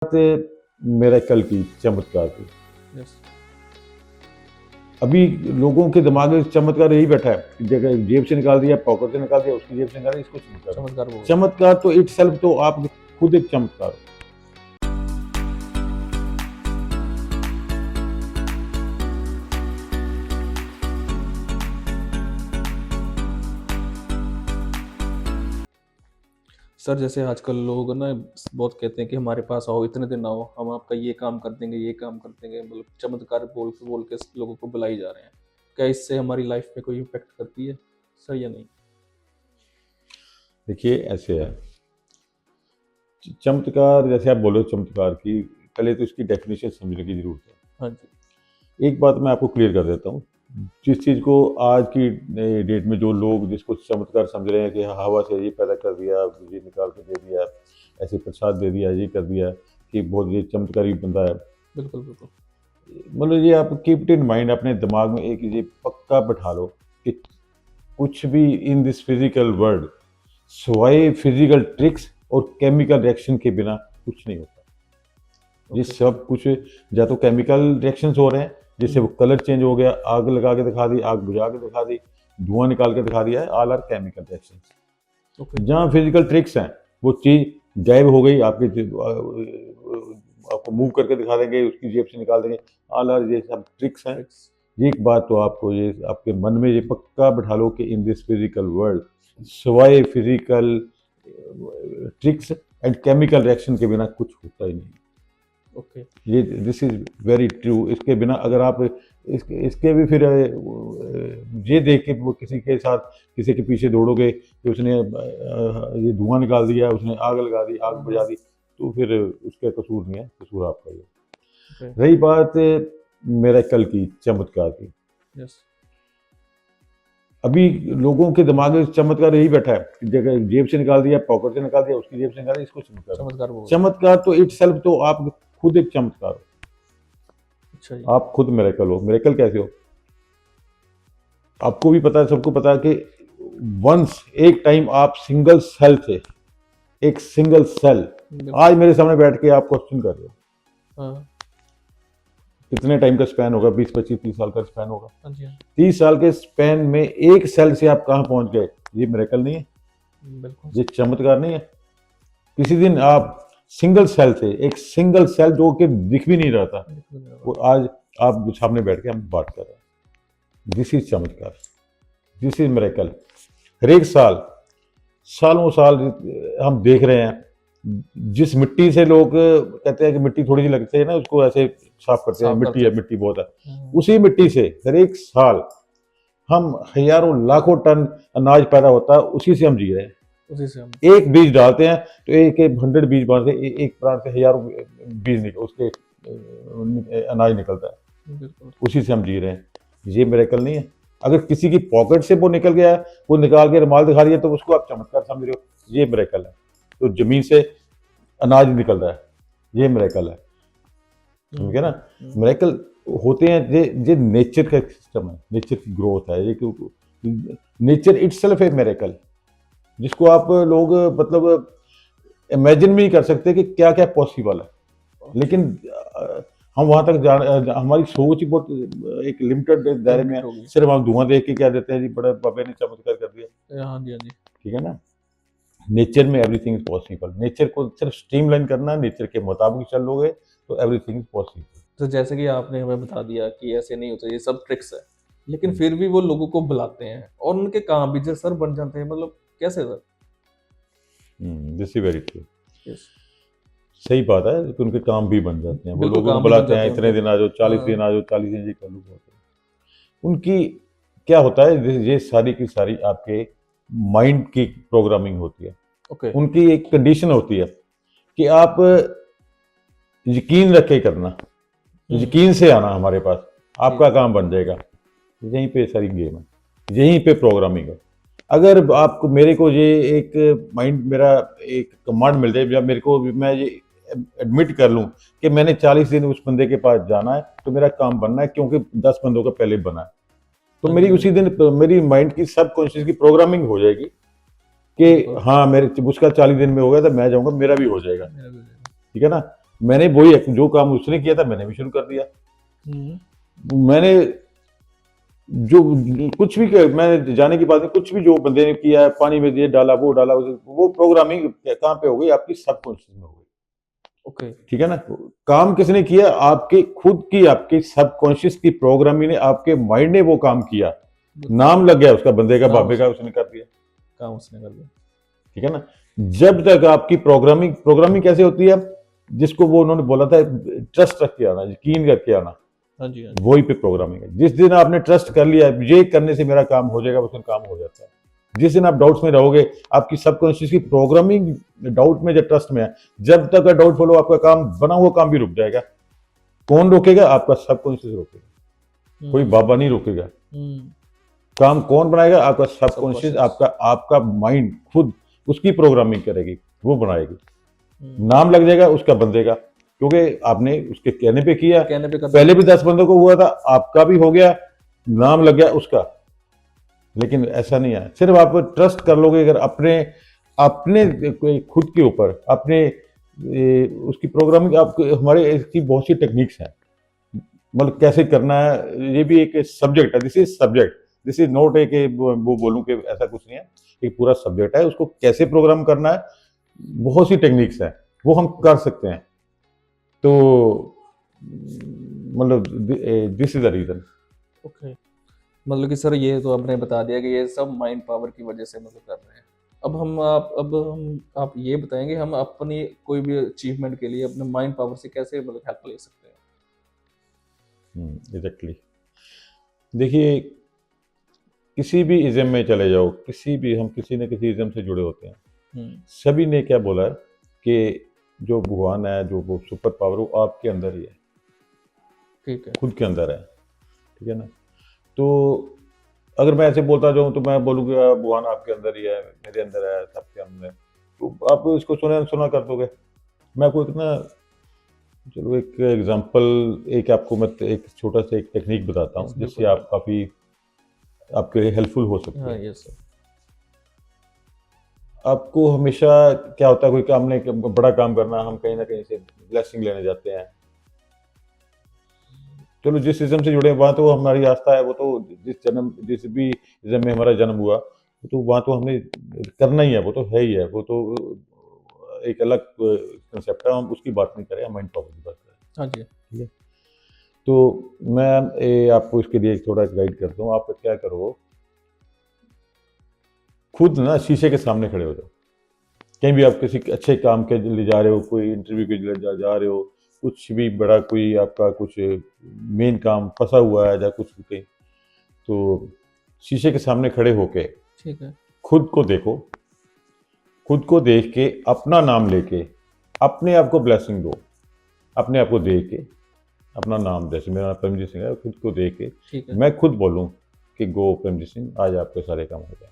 Miracle की, चमत्कार की। यस। अभी लोगों के दिमाग में चमत्कार यही बैठा है कि जगह जेब से निकाल दिया, पॉकेट से निकाल दिया, उसकी जेब से निकाल दिया, इसको चमत्कार है। चमत्कार बोल चमत्कार तो इट सेल्फ तो आप खुद एक चमत्कार हो। सर, जैसे आजकल लोग ना बहुत कहते हैं कि हमारे पास आओ, इतने दिन आओ, हम आपका ये काम कर देंगे, ये काम कर देंगे, मतलब चमत्कार बोल के लोगों को बुलाई जा रहे हैं। क्या इससे हमारी लाइफ पे कोई इम्पेक्ट करती है सर या नहीं? देखिए ऐसे है, चमत्कार जैसे आप बोलो चमत्कार की, पहले तो इसकी डेफिनेशन समझने की जरूरत है। हाँ जी। एक बात मैं आपको क्लियर कर देता हूँ, जिस चीज़ को आज की डेट में जो लोग जिसको चमत्कार समझ रहे हैं कि हवा से ये पैदा कर दिया, ये निकाल के दे दिया, ऐसे प्रसाद दे दिया, ये कर दिया, कि बहुत ये चमत्कारी बंदा है। बिल्कुल बिल्कुल। मतलब ये आप कीप इट इन माइंड, अपने दिमाग में एक ये पक्का बैठा लो कि कुछ भी इन दिस फिजिकल वर्ल्ड सिवाय फिजिकल ट्रिक्स और केमिकल रिएक्शन के बिना कुछ नहीं होता। ये ओके। सब कुछ या तो केमिकल रिएक्शंस हो रहे हैं, जैसे वो कलर चेंज हो गया, आग लगा के दिखा दी, आग बुझा के दिखा दी, धुआं निकाल के दिखा दिया है, all are chemical reactions. Okay. जहाँ फिजिकल ट्रिक्स हैं, वो चीज़ गायब हो गई, आपको मूव करके दिखा देंगे, उसकी जेब से निकाल देंगे, ऑल आर ये सब ट्रिक्स हैं। ये एक बात तो आपको ये आपके मन में ये पक्का बैठा लो कि इन दिस फिजिकल वर्ल्ड सिवाय physical tricks and chemical reaction के बिना कुछ होता ही नहीं। ओके। ये दिस इज वेरी ट्रू। इसके बिना अगर आप इसके भी फिर ये देख के वो किसी के साथ किसी के पीछे दौड़ोगे कि उसने ये धुआं निकाल दिया, उसने आग लगा दी, आग बुझा दी, तो फिर उसका कसूर नहीं है, कसूर आपका ही है। ओके। रही बात मिरेकल की, चमत्कार की, यस। अभी लोगों के दिमाग में चमत्कार यही बैठा है कि जगह जेब से निकाल दिया, पॉकेट से निकाल दिया, उसकी जेब से निकाल दिया, इसको चमत्कार है। चमत्कार बोल चमत्कार तो इट सेल्फ तो आप खुद एक चमत्कार हो। अच्छा जी। आप खुद मिरेकल हो। मिरेकल कैसे हो? आपको भी पता है, सबको पता है कि वंस एक टाइम आप सिंगल सेल थे, एक सिंगल सेल। बिल्कुल। आज मेरे सामने बैठ के आप क्वेश्चन कर रहे हो, हाँ। कितने टाइम का स्पैन होगा? 20 25 30 साल का स्पैन होगा। हाँ जी। हाँ। 30 साल के स्पैन में एक सेल से आप कहाँ पहुंच गए? ये मिरेकल नहीं है? बिल्कुल। ये चमत्कार नहीं है? किसी दिन आप सिंगल सेल थे, एक सिंगल सेल जो कि दिख भी नहीं रहा था, वो आज आप सामने बैठ के हम बात कर रहे हैं। दिस इज चमत्कार, दिस इज मिरेकल। हर एक साल, सालों साल हम देख रहे हैं, जिस मिट्टी से लोग कहते हैं कि मिट्टी थोड़ी सी लगती है ना, उसको ऐसे साफ करते हैं, साफ मिट्टी करते है, मिट्टी बहुत है, हैं। उसी मिट्टी से हर एक साल हम हजारों लाखों टन अनाज पैदा होता है, उसी से हम जी रहे हैं। उसी से हम। एक बीज डालते हैं तो एक 100 बीज बांध से एक प्लांट से हजारों बीज निकल उसके अनाज निकलता है, बिल्कुल। उसी से हम जी रहे हैं। ये मिरेकल नहीं है? अगर किसी की पॉकेट से वो निकल गया, वो निकाल के रुमाल दिखा रही है, तो उसको आप चमत्कार समझ रहे हो, ये मिरेकल है। तो जमीन से अनाज निकल रहा है, ये मिरेकल है। समझ गए ना? मिरेकल होते हैं ये नेचर का सिस्टम है, नेचर की ग्रोथ है ये। नेचर इटसेल्फ है मिरेकल, जिसको आप लोग मतलब इमेजिन भी नहीं कर सकते कि क्या क्या पॉसिबल है। लेकिन हम वहां तक हमारी सोच ही बहुत एक लिमिटेड दायरे में है। सिर्फ हम धुआं देख के क्या देते हैं जी, बड़े बाबे ने चमत्कार कर दिया। हाँ जी। हाँ जी। ठीक है ना? नेचर में एवरीथिंग इज पॉसिबल। नेचर को सिर्फ स्ट्रीमलाइन करना है, नेचर के मुताबिक चल लोगे तो एवरीथिंग इज पॉसिबल। तो जैसे कि आपने हमें बता दिया कि ऐसे नहीं होता, ये सब ट्रिक्स है, लेकिन फिर भी वो लोगों को बुलाते हैं और उनके काम भी सर बन जाते हैं, मतलब कैसे sir? This is very true. Yes. सही बात है कि उनके काम भी बन जाते हैं। वो बिल्कुल, लोगों को काम भी बन बुलाते हैं, जाते हैं इतने उनके। दिन आ जाओ, 40 दिन आ जाओ, 40 दिन ये कर लो। उनकी क्या होता है, ये सारी की सारी आपके माइंड की प्रोग्रामिंग होती है। ओके। उनकी एक कंडीशन होती है कि आप यकीन रख के करना, यकीन से आना हमारे पास, आपका काम बन जाएगा। यहीं पे सारी गेम है, यहीं पे प्रोग्रामिंग है। अगर आपको मेरे को ये एक माइंड मेरा एक कमांड मिल जाए, जब मेरे को मैं ये एडमिट कर लूँ कि मैंने 40 दिन उस बंदे के पास जाना है, तो मेरा काम बनना है, क्योंकि 10 बंदों का पहले बना है, तो मेरी उसी दिन मेरी माइंड की सबकॉन्शियस की प्रोग्रामिंग हो जाएगी कि हाँ मेरे उसका 40 दिन में हो गया तो मैं जाऊँगा, मेरा भी हो जाएगा। ठीक है ना? मैंने वही जो काम उसने किया था मैंने भी शुरू कर दिया। मैंने जो कुछ भी मैंने जाने की बात नहीं, कुछ भी जो बंदे ने किया है, पानी में दिए डाला, वो डाला, वो प्रोग्रामिंग कहाँ पे हो गई? आपकी सबकॉन्शियस में हो गई। ओके। ठीक है ना? काम किसने किया? आपके खुद की, आपके सबकॉन्शियस की प्रोग्रामिंग ने, आपके माइंड ने वो काम किया। नाम लग गया उसका, बंदे का, बाबे का, उसने कर दिया। काम उसने कर दिया। ठीक है ना? जब तक आपकी प्रोग्रामिंग प्रोग्रामिंग कैसे होती है? जिसको वो उन्होंने बोला था ट्रस्ट रख के आना, यकीन करके आना, हाँ जी, हाँ जी। वही पे प्रोग्रामिंग है। जिस दिन आपने ट्रस्ट कर लिया ये करने से मेरा काम हो जाएगा, उस दिन काम हो जाता है। जिस दिन आप डाउट्स में रहोगे, आपकी सबकॉन्शियस की प्रोग्रामिंग डाउट में, जब ट्रस्ट में है, जब तक डाउटफुल हो, आपका काम, बना हुआ काम भी रुक जाएगा। कौन रोकेगा? आपका सबकॉन्शियस रोकेगा, कोई बाबा नहीं रोकेगा। काम कौन बनाएगा? आपका सबकॉन्शियस, आपका माइंड खुद उसकी प्रोग्रामिंग करेगी, वो बनाएगी। नाम लग जाएगा उसका बंदे का, क्योंकि आपने उसके कहने पे किया। कहने पे कर पहले भी 10 बंदों को हुआ था, आपका भी हो गया, नाम लग गया उसका। लेकिन ऐसा नहीं है, सिर्फ आप ट्रस्ट कर लोगे अगर अपने अपने खुद के ऊपर, अपने उसकी प्रोग्रामिंग। आपको हमारे इसकी बहुत सी टेक्निक्स हैं, मतलब कैसे करना है। ये भी एक सब्जेक्ट है, this is subject, this is not एक वो बोलूं कि ऐसा कुछ नहीं है, एक पूरा सब्जेक्ट है। उसको कैसे प्रोग्राम करना है, बहुत सी टेक्निक्स हैं, वो हम कर सकते हैं। तो मतलब this is the reason. Okay. मतलब कि सर ये तो आपने बता दिया कि ये सब माइंड पावर की वजह से मतलब कर रहे हैं। अब आप ये बताएंगे हम अपनी कोई भी अचीवमेंट के लिए अपने माइंड पावर से कैसे मतलब हेल्प ले सकते हैं? एग्जैक्टली। देखिए, किसी भी इज़म में चले जाओ, किसी भी, हम किसी न किसी इज़म से जुड़े होते हैं। सभी ने क्या बोला है कि जो भगवान है, जो वो सुपर पावर, वो आपके अंदर ही है। ठीक है। खुद के अंदर है। ठीक है ना? तो अगर मैं ऐसे बोलता जाऊँ तो मैं बोलूँगा भगवान आपके अंदर ही है, मेरे अंदर है, सबके अंदर है, तो आप इसको सुना कर दोगे। मैं आपको इतना, चलो एक एग्जांपल, एक आपको मैं एक छोटा सा एक टेक्निक बताता हूँ, जिससे आप काफ़ी आपके लिए हेल्पफुल हो सकते हाँ, हैं। Yes sir. आपको हमेशा क्या होता है, कोई काम नहीं, बड़ा काम करना, हम कहीं ना कहीं से ब्लेसिंग लेने जाते हैं। चलो जिस सिस्टम से जुड़े हैं वहाँ तो हमारी आस्था है, वो तो जिस भी इज़म में हमारा जन्म हुआ, तो वहाँ तो हमने करना ही है, वो तो है ही है, वो तो एक अलग कंसेप्ट है, हम उसकी बात नहीं करें, हम माइंड पावर की बात करें। हाँ जी। ठीक है? तो मैं आपको इसके लिए थोड़ा गाइड करता हूँ। आप क्या करो, खुद ना शीशे के सामने खड़े हो जाओ। कहीं भी आप किसी अच्छे काम के लिए जा रहे हो, कोई इंटरव्यू के लिए जा रहे हो, कुछ भी बड़ा कोई आपका कुछ मेन काम फंसा हुआ है, या कुछ भी कहीं, तो शीशे के सामने खड़े होके ठीक है। खुद को देखो। खुद को देख के अपना नाम लेके अपने आप को ब्लेसिंग दो। अपने आप को देख के अपना नाम, जैसे मेरा नाम परमजीत सिंह है, खुद को देख के ठीक है। मैं खुद बोलूं कि गो परमजीत सिंह, आज आपके सारे काम हो जाए।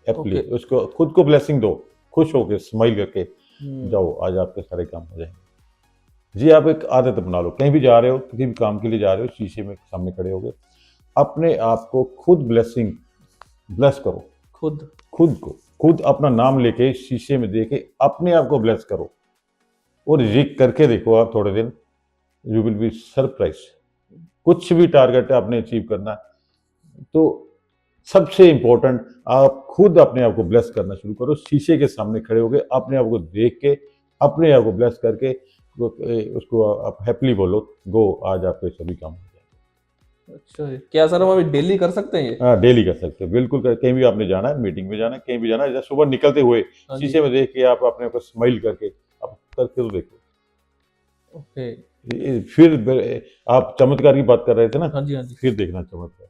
ओके। उसको खुद को ब्लेसिंग दो, खुश होके स्माइल करके जाओ, आज आपके सारे काम हो जाएंगे। जी, आप एक आदत बना लो, कहीं भी जा रहे हो, किसी भी काम के लिए जा रहे हो, शीशे में सामने खड़े हो गए, अपने आप को खुद ब्लेस करो। खुद को खुद अपना नाम लेके शीशे में देके अपने आप को ब्लेस करो, और ये करके देखो आप थोड़े दिन, यू विल बी सरप्राइज। कुछ भी टारगेट आपने अचीव करना है, तो सबसे इंपॉर्टेंट, आप खुद अपने आप को ब्लेस करना शुरू करो। शीशे के सामने खड़े होकर अपने आप को देख के अपने आप को ब्लेस करके उसको आप हैप्पीली बोलो, गो, आज आपके सभी काम हो जाएंगे। अच्छा, क्या सर हम अभी डेली कर सकते हैं ये? हाँ, डेली कर सकते हो, बिल्कुल कहीं भी आपने जाना है, मीटिंग में जाना है, कहीं भी जाना है, जैसे सुबह निकलते हुए हाँ जी। शीशे में देख के आप अपने को स्माइल करके आप करके तो देखो। ओके। फिर आप चमत्कार की बात कर रहे थे ना, हाँ जी, हाँ जी। फिर देखना चमत्कार।